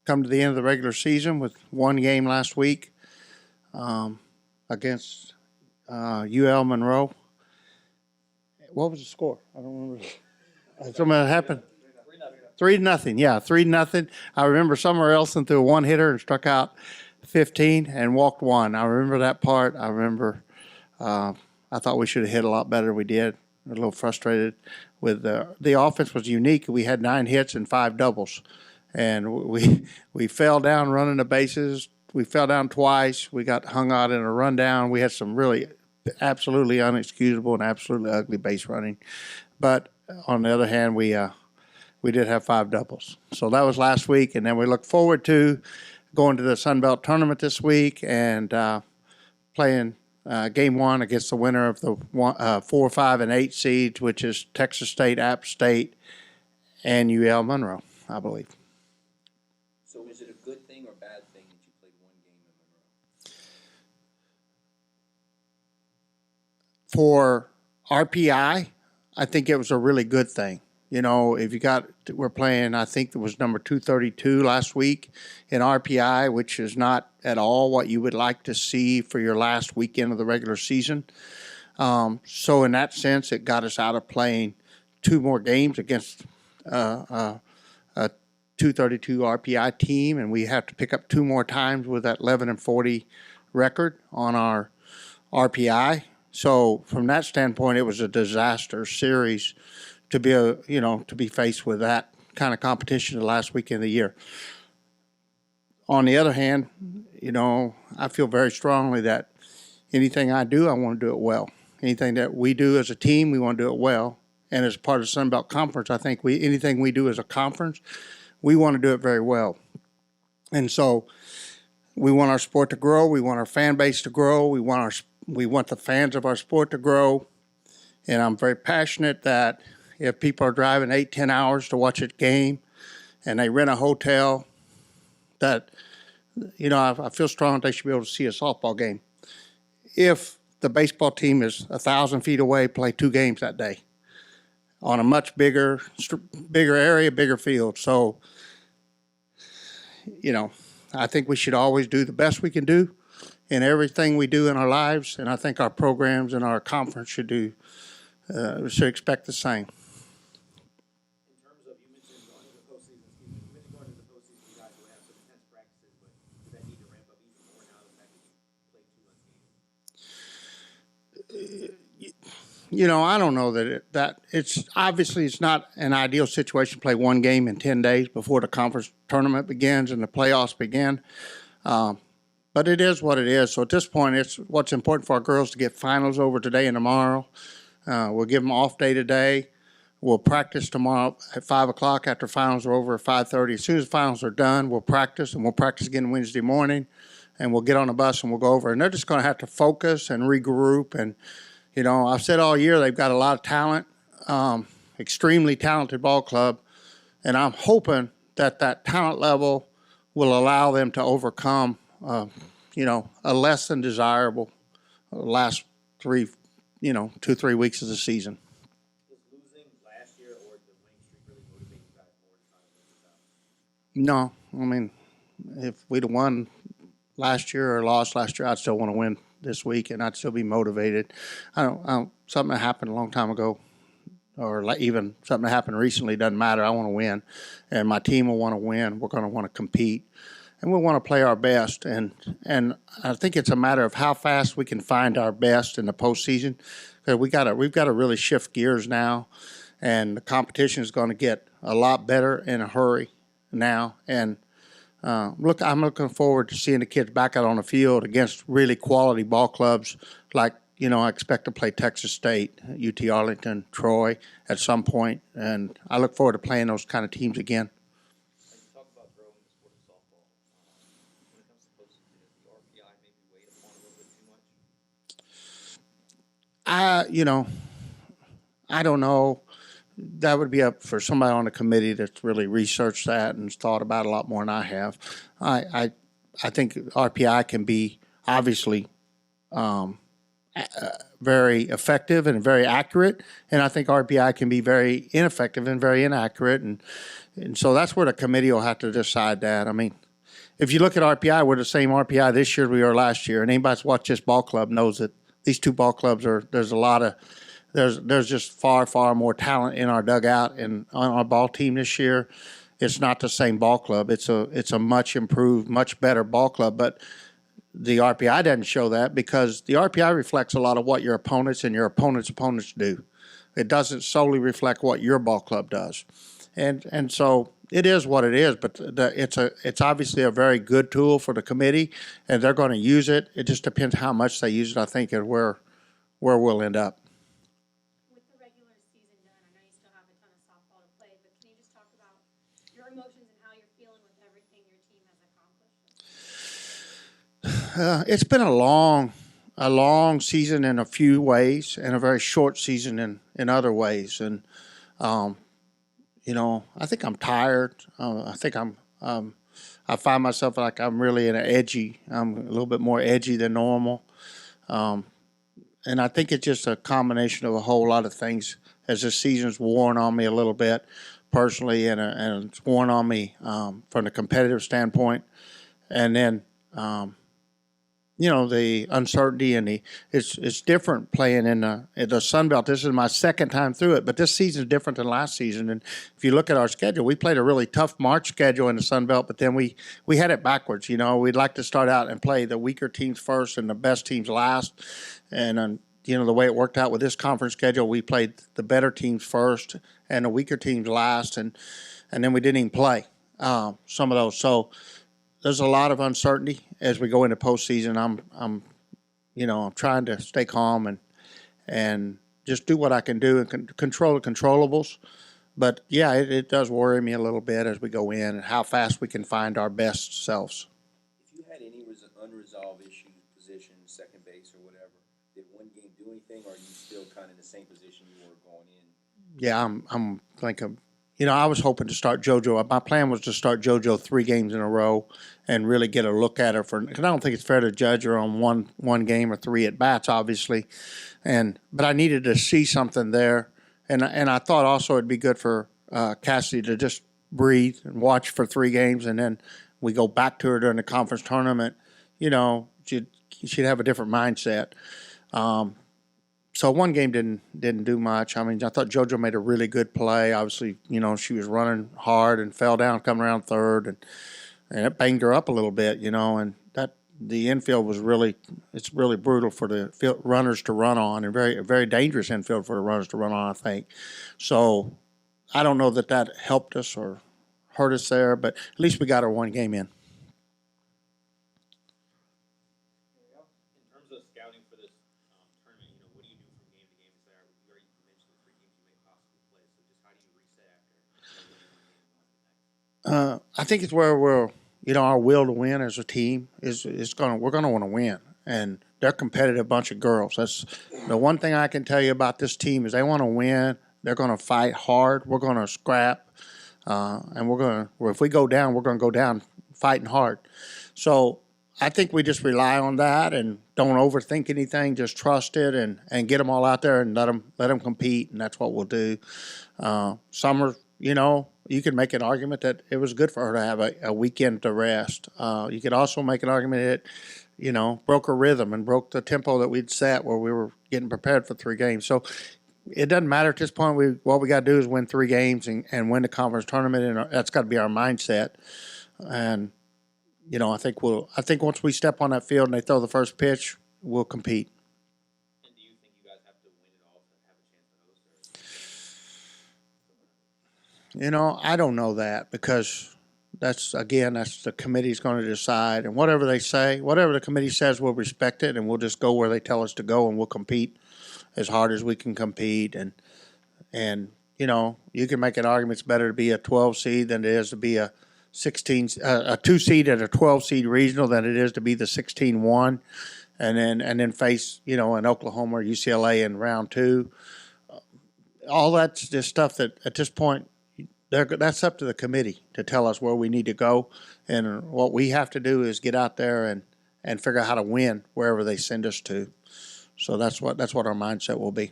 come to the end of the regular season with one game last week against UL Monroe. What was the score? I don't remember. Something that happened. 3-0. Yeah, 3-0. I remember somewhere else and threw a one-hitter and struck out 15 and walked one. I remember that part. I remember I thought we should have hit a lot better than we did. A little frustrated with the offense was unique. We had 9 hits and 5 doubles. And we fell down running the bases. We fell down twice. We got hung out in a rundown. We had some really absolutely unexcusable and absolutely ugly base running. But on the other hand, we did have 5 doubles. So that was last week. And then we look forward to going to the Sun Belt Tournament this week and playing Game 1 against the winner of the 4, 5, and 8 seeds, which is Texas State, App State, and UL Monroe, I believe. So is it a good thing or bad thing that you played one game in Monroe? For RPI, I think it was a really good thing. You know, if we're playing, I think it was number 232 last week in RPI, which is not at all what you would like to see for your last weekend of the regular season. So in that sense, it got us out of playing 2 more games against a 232 RPI team, and we have to pick up 2 more times with that 11-40 record on our RPI. So from that standpoint, it was a disaster series to be faced with that kind of competition the last weekend of the year. On the other hand, I feel very strongly that anything I do, I want to do it well. Anything that we do as a team, we want to do it well. And as part of the Sun Belt Conference, I think anything we do as a conference, we want to do it very well. And so we want our sport to grow. We want our fan base to grow. We want the fans of our sport to grow. And I'm very passionate that if people are driving 8-10 hours to watch a game and they rent a hotel, that, I feel strong they should be able to see a softball game. If the baseball team is 1,000 feet away, play 2 games that day on a much bigger area, bigger field. So, I think we should always do the best we can do in everything we do in our lives, and I think our programs and our conference should expect the same. In terms of, you mentioned going to the postseason, you guys will have some intense practices, but does that need to ramp up even more now, the fact that you played 2 less games? I don't know that it's not an ideal situation to play 1 game in 10 days before the conference tournament begins and the playoffs begin. But it is what it is. So at this point, it's what's important for our girls to get finals over today and tomorrow. We'll give them off day today. We'll practice tomorrow at 5 o'clock after finals are over at 5:30. As soon as finals are done, we'll practice, and we'll practice again Wednesday morning, and we'll get on a bus and we'll go over. And they're just going to have to focus and regroup. And, I've said all year they've got a lot of talent, extremely talented ball club, and I'm hoping that talent level will allow them to overcome a less than desirable last 2-3 weeks of the season. Was losing last year or the winning streak really motivate you guys more to try to win this out? No, I mean, if we'd have won last year or lost last year, I'd still want to win this week, and I'd still be motivated. Something that happened a long time ago, or even something that happened recently, doesn't matter. I want to win, and my team will want to win. We're going to want to compete, and we want to play our best. And I think it's a matter of how fast we can find our best in the postseason. Because we've got to really shift gears now, and the competition is going to get a lot better in a hurry now. And I'm looking forward to seeing the kids back out on the field against really quality ball clubs like, I expect to play Texas State, UT Arlington, Troy at some point, and I look forward to playing those kind of teams again. As you talk about growing the sport of softball, when it comes to postseason, is the RPI maybe weighed upon a little bit too much? I don't know. That would be up for somebody on the committee that's really researched that and thought about it a lot more than I have. I think RPI can be obviously very effective and very accurate, and I think RPI can be very ineffective and very inaccurate, and so that's where the committee will have to decide that. I mean, if you look at RPI, we're the same RPI this year as we were last year, and anybody that's watched this ball club knows that these two ball clubs there's just far more talent in our dugout and on our ball team this year. It's not the same ball club. It's a much improved, much better ball club, but the RPI doesn't show that because the RPI reflects a lot of what your opponents and your opponents' opponents do. It doesn't solely reflect what your ball club does, and so it is what it is. But it's obviously a very good tool for the committee, and they're going to use it. It just depends how much they use it, I think, and where we'll end up. With the regular season done, I know you still have a ton of softball to play, but can you just talk about your emotions and how you're feeling with everything your team has accomplished? It's been a long season in a few ways, and a very short season in other ways. And I think I'm tired. I think I find myself like I'm really I'm a little bit more edgy than normal. And I think it's just a combination of a whole lot of things as the season's worn on me a little bit personally, and it's worn on me from a competitive standpoint. And then, the uncertainty and it's different playing in the Sun Belt. This is my second time through it, but this season is different than last season. And if you look at our schedule, we played a really tough March schedule in the Sun Belt, but then we had it backwards. We'd like to start out and play the weaker teams first and the best teams last. And the way it worked out with this conference schedule, we played the better teams first and the weaker teams last, and then we didn't even play some of those. So there's a lot of uncertainty as we go into postseason. I'm trying to stay calm and just do what I can do and control the controllables. But yeah, it does worry me a little bit as we go in and how fast we can find our best selves. If you had any unresolved issues, position, second base or whatever, did one game do anything, or are you still kind of in the same position you were going in? Yeah, I'm thinking. I was hoping to start JoJo. My plan was to start JoJo 3 games in a row and really get a look at her because I don't think it's fair to judge her on one game or 3 at bats, obviously. But I needed to see something there, and I thought also it'd be good for Cassidy to just breathe and watch for 3 games, and then we go back to her during the conference tournament. She'd have a different mindset. So one game didn't do much. I mean, I thought JoJo made a really good play. Obviously, she was running hard and fell down coming around third, and it banged her up a little bit, and that the infield was really brutal for the runners to run on, and very, very dangerous infield for the runners to run on, I think. So I don't know that helped us or hurt us there, but at least we got our 1 game in. I think it's where our will to win as a team we're gonna want to win, and they're a competitive bunch of girls. That's the one thing I can tell you about this team is they want to win. They're going to fight hard. We're going to scrap, and if we go down, we're going to go down fighting hard. So I think we just rely on that and don't overthink anything. Just trust it and get them all out there and let them compete, and that's what we'll do. Summer, you could make an argument that it was good for her to have a weekend to rest. You could also make an argument that, broke her rhythm and broke the tempo that we'd set where we were getting prepared for 3 games. So it doesn't matter at this point. What we got to do is win 3 games and win the conference tournament, and that's got to be our mindset. And, I think once we step on that field and they throw the first pitch, we'll compete. And do you think you guys have to win it all to have a chance to host? I don't know that because that's the committee's going to decide. And whatever they say, whatever the committee says, we'll respect it, and we'll just go where they tell us to go, and we'll compete as hard as we can compete. And you can make an argument it's better to be a 12 seed than it is to be a 2 seed at a 12 seed regional than it is to be the 16-1 and then face, an Oklahoma or UCLA in round 2. All that's just stuff that at this point, that's up to the committee to tell us where we need to go. And what we have to do is get out there and figure out how to win wherever they send us to. So that's what our mindset will be.